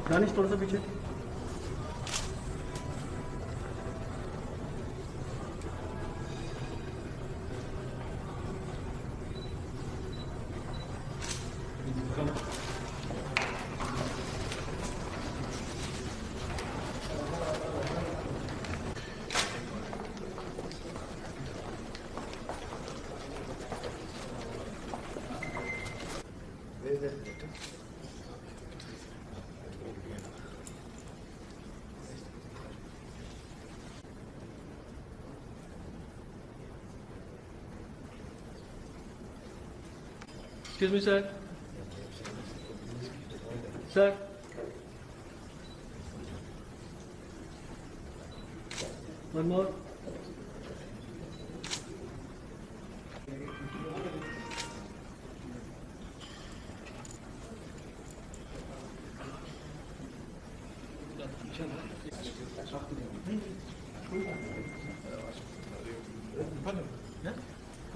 दानिश थोड़ा सा पीछे। Excuse me, sir. Sir. One more.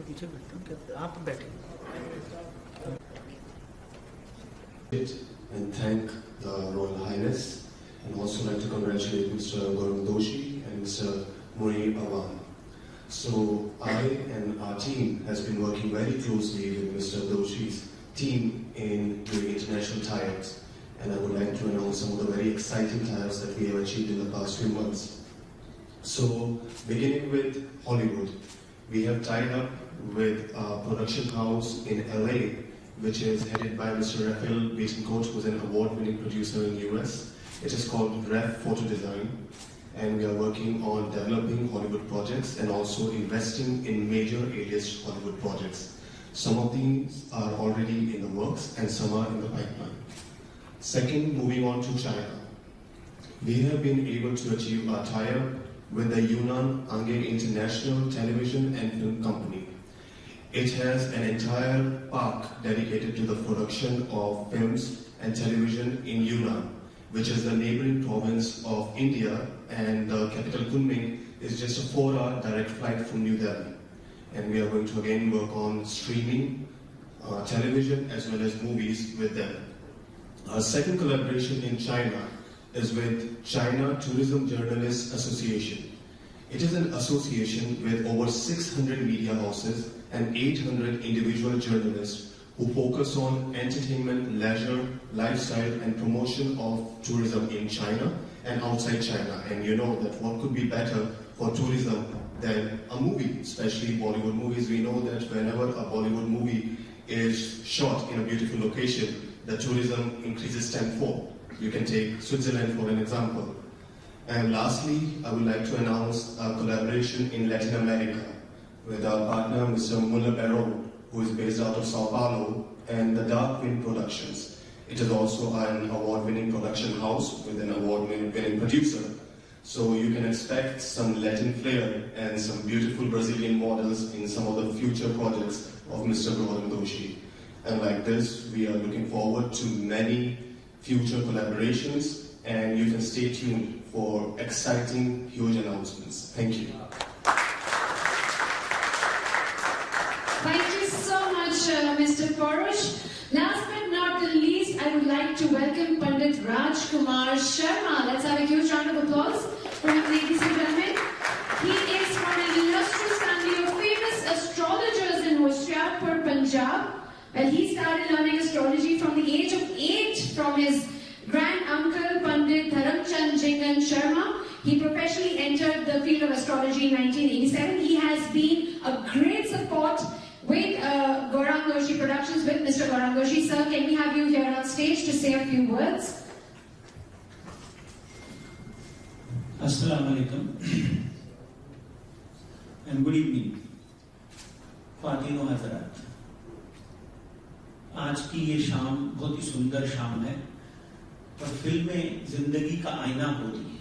पीछे बैठता हूँ क्या आप बैठे and thank the Royal Highness and also like to congratulate Mr. Gaurang Doshi and Mr. Murray Awan. So I and our team has been working very closely with Mr. Doshi's team in doing international tie-ups, and I would like to announce some of the very exciting tie-ups that we have achieved in the past few months. So beginning with Hollywood, we have tied up with a production house in LA, which is headed by Mr. Raphael Betancourt, who is an award-winning producer in the US. It is called Ref Photo Design, and we are working on developing Hollywood projects and also investing in major A-list Hollywood projects. Some of these are already in the works and some are in the pipeline. Second, moving on to China. We have been able to achieve a tie-up with the Yunnan Angge International Television and Film Company. It has an entire park dedicated to the production of films and television in Yunnan, which is the neighboring province of India, and the capital Kunming is just a 4-hour direct flight from New Delhi. And we are going to again work on streaming, television as well as movies with them. Our second collaboration in China is with China Tourism Journalists Association. It is an association with over 600 media houses and 800 individual journalists who focus on entertainment, leisure, lifestyle and promotion of tourism in China and outside China. And you know that what could be better for tourism than a movie, especially Bollywood movies. We know that whenever a Bollywood movie is shot in a beautiful location, the tourism increases tenfold. You can take Switzerland for an example. And lastly, I would like to announce a collaboration in Latin America with our partner, Mr. Muller Barrow, who is based out of Sao Paulo, and the Dark Wind Productions. It is also an award-winning production house with an award-winning producer. So you can expect some Latin flair and some beautiful Brazilian models in some of the future projects of Mr. Gaurang Doshi. And like this, we are looking forward to many future collaborations, and you can stay tuned for exciting, huge announcements. Thank you. Thank you so much, Mr. Parush. Last but not the least, I would like to welcome Pandit Rajkumar Sharma. Let's have a huge round of applause for him, ladies and gentlemen. He is from an illustrious family of famous astrologers in Hoshiarpur, Punjab. Well, he started learning astrology from the age of 8 from his grand uncle, Pandit Dharamchand Jingan Sharma. He professionally entered the field of astrology in 1987. He has been a great support with Gaurang Doshi Productions, with Mr. Gaurang Doshi. Sir, can we have you here on stage to say a few words? Assalamu alaikum and good evening, Khawateen o Hazrat. आज की ये शाम बहुत ही सुंदर शाम है और फिल्में जिंदगी का आईना होती है।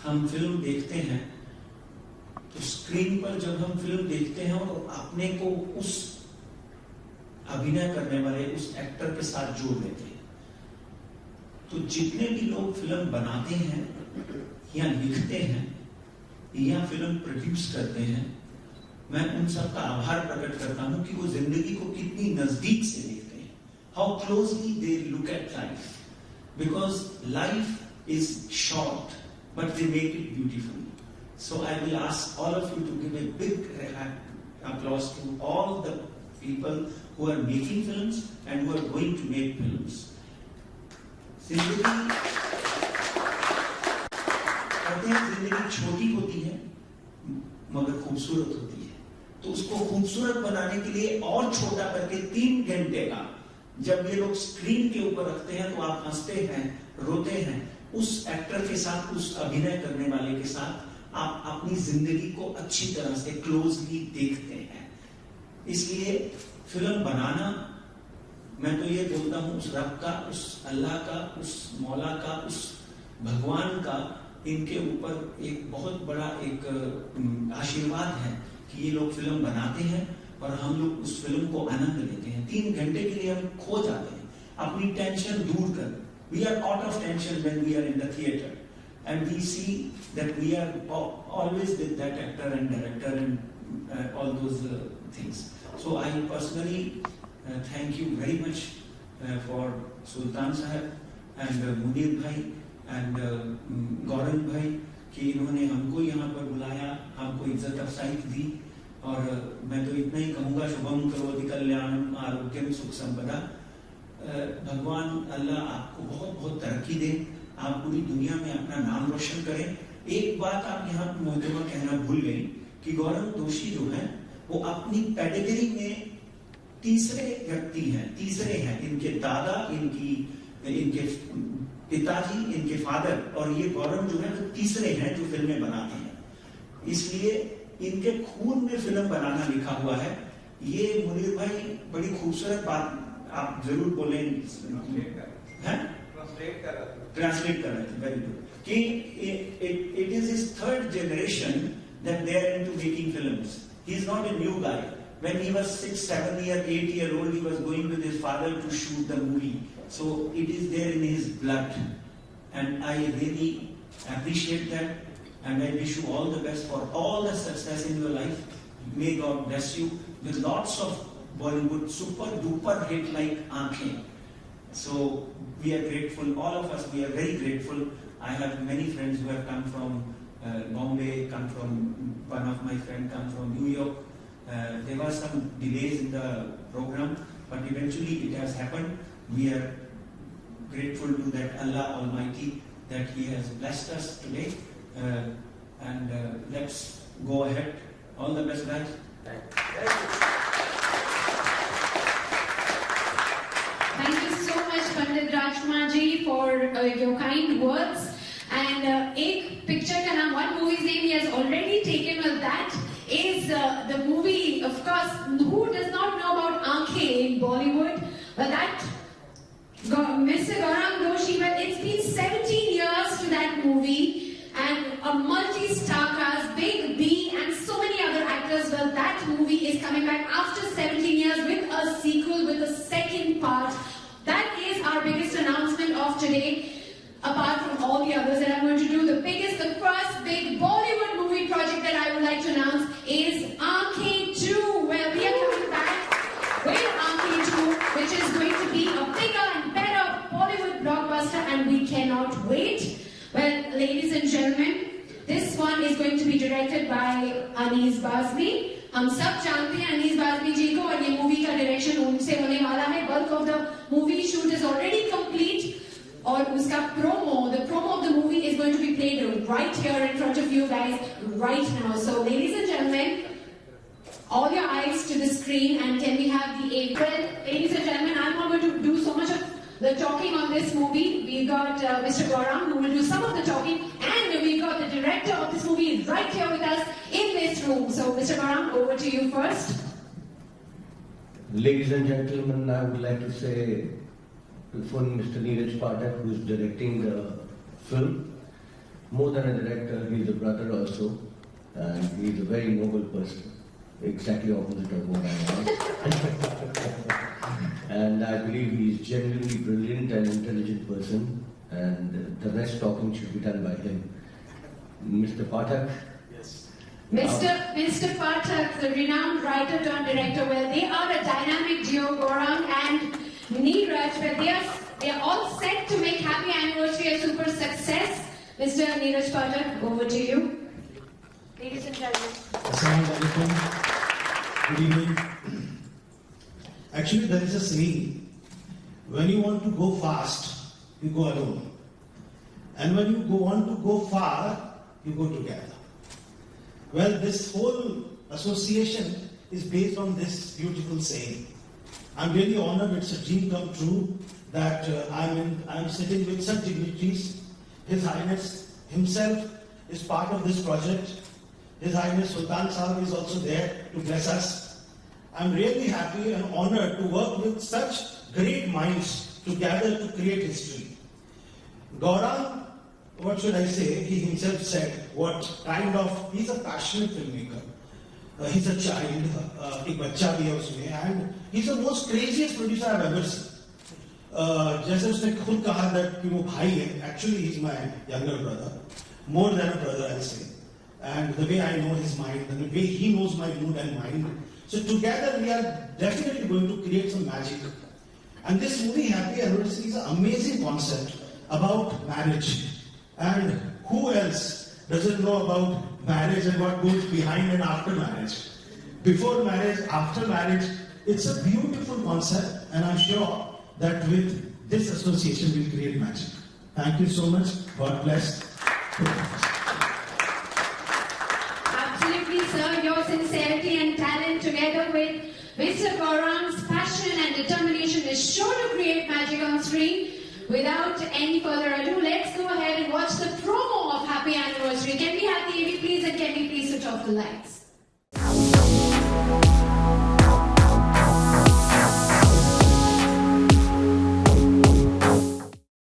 हम फिल्म देखते हैं तो स्क्रीन पर जब हम फिल्म देखते हैं और अपने को उस अभिनय करने वाले उस एक्टर के साथ जोड़ लेते हैं, तो जितने भी लोग फिल्म बनाते हैं या लिखते हैं या फिल्म प्रोड्यूस करते हैं, मैं उन सब का आभार प्रकट करता हूं कि वो जिंदगी को कितनी नजदीक से देखते हैं. How closely they look at life, because life is short but they make it beautiful. So I will ask all of you to give a big applause to all the people who are making films and who are going to make films. जिंदगी कहते हैं जिंदगी छोटी होती है मगर खूबसूरत होती है, तो उसको खूबसूरत बनाने के लिए और छोटा करके 3 घंटे का जब ये लोग स्क्रीन के ऊपर रखते हैं तो आप हंसते हैं, रोते हैं. उस एक्टर के साथ, उस अभिनय करने वाले के साथ आप अपनी जिंदगी को अच्छी तरह से क्लोजली देखते हैं. इसलिए फिल्म बनाना, मैं तो ये बोलता हूं, उस रब का, उस अल्लाह का, उस मौला का, उस भगवान का इनके ऊपर एक बहुत बड़ा एक आशीर्वाद है कि ये लोग फिल्म बनाते हैं और हम लोग उस फिल्म को आनंद लेते हैं. 3 घंटे के लिए हम खो जाते हैं, अपनी टेंशन दूर कर. We are out of tension when we are in the theatre. And we see that we are always with that actor and director and all those things. So I personally thank you very much for Sultan Sahab and Munir Bhai and Gaurav Bhai कि इन्होंने हमको यहाँ पर बुलाया, हमको इज्जत अफसाई दी. और मैं तो इतना ही कहूँगा, शुभम करोति कल्याणम आरोग्यम सुख संपदा. भगवान अल्लाह आपको बहुत बहुत तरक्की दे, आप पूरी दुनिया में अपना नाम रोशन करें. एक बात आप यहाँ मोहतरमा कहना भूल गई कि गौरव दोषी जो है वो अपनी कैटेगरी में तीसरे व्यक्ति हैं, तीसरे हैं. इनके दादा, इनके पिताजी, इनके फादर और ये गौरव जो है वो तीसरे हैं जो फिल्में बनाते हैं. इसलिए इनके खून में फिल्म बनाना लिखा हुआ है. ये मुनीर भाई बड़ी खूबसूरत बात आप जरूर बोलें. ट्रांसलेट कर रहे थे. Very good. कि it is his 3rd generation that they are into making films. He is not a new guy. When he was 6, 7 year, 8 year old, he was going with his father to shoot the movie. So it is there in his blood, and I really appreciate that, and I wish you all the best for all the success in your life. May God bless you with lots of Bollywood super duper hit like Aankhein. So we are grateful, all of us, we are very grateful. I have many friends who have come from Bombay, one of my friends come from New York. There were some delays in the program, but eventually it has happened. We are grateful to that Allah Almighty that He has blessed us today. And let's go ahead. All the best, guys. Thank you so much, Pandit Rajkumar ji, for your kind words. And एक picture का नाम, one movie's name he has already taken, well, that is the movie, of course, who does not know about Aankhein in Bollywood? Well, that Mr. Gaurav Doshi, well, it's been 17 years to that movie, and a multi-star cast, Big B, and so many other actors. Well, that movie is coming back after 17 years with a sequel, with a second part. That is our biggest announcement of today. Apart from all the others that I'm going to do, the first big Bollywood movie project that I would like to announce is Aankhein 2, where we are coming back with Aankhein 2, which is going to be a bigger and better Bollywood blockbuster, and we cannot wait. Well, ladies and gentlemen, this one is going to be directed by Anees Bazmi. हम सब जानते हैं अनीस बाज़मी जी को, और ये movie का direction उनसे होने वाला है. Bulk of the movie shoot is already complete. और उसका the promo of the movie is going to be played right here in front of you guys right now. So ladies and gentlemen, all your eyes to the screen, and can we have the A? Well, ladies and gentlemen, I'm not going to do so much of the talking on this movie. We've got Mr. Gaurav who will do some of the talking, and we've got the director of this movie right here with us in this room. So Mr. Gaurav, over to you first. Ladies and gentlemen, I would like to say before Mr. Neeraj Pathak, who is directing the film. More than a director, he is a brother also, and he is a very noble person, exactly opposite of what I am. And I believe he is genuinely brilliant and intelligent person, and the rest talking should be done by him. Mr. Pathak. Yes. Mr. Pathak, the renowned writer turned director, well, they are a dynamic duo, Gaurang and Neeraj, but they are all set to make Happy Anniversary a super success. Mr. Neeraj Pathak, over to you. Ladies and gentlemen. Assalamualaikum. Good evening. Actually, there is a saying, when you want to go fast, you go alone. And when you want to go far, you go together. Well, this whole association is based on this beautiful saying. I'm really honored, it's a dream come true that I'm sitting with such dignitaries. His Highness himself is part of this project. His Highness Sultan Sahib is also there to bless us. I'm really happy and honored to work with such great minds together to create history. Gaurang, what should I say? He himself said he's a passionate filmmaker. He's a child, एक बच्चा भी है उसमें, and he's the most craziest producer I've ever seen. जैसे उसने खुद कहा कि वो भाई है, actually he's my younger brother, more than a brother I'll say. And the way I know his mind, and the way he knows my mood and mind. So together we are definitely going to create some magic. And this movie, Happy Anniversary, is an amazing concept about marriage. And who else doesn't know about marriage and what goes behind and after marriage? Before marriage, after marriage, it's a beautiful concept, and I'm sure that with this association we'll create magic. Thank you so much. God bless. Absolutely, sir. Your sincerity and talent together with Mr. Gaurang's passion and determination is sure to create magic on screen. Without any further ado, let's go ahead and watch the promo of Happy Anniversary. Can we have the AV please, and can we please switch off the lights?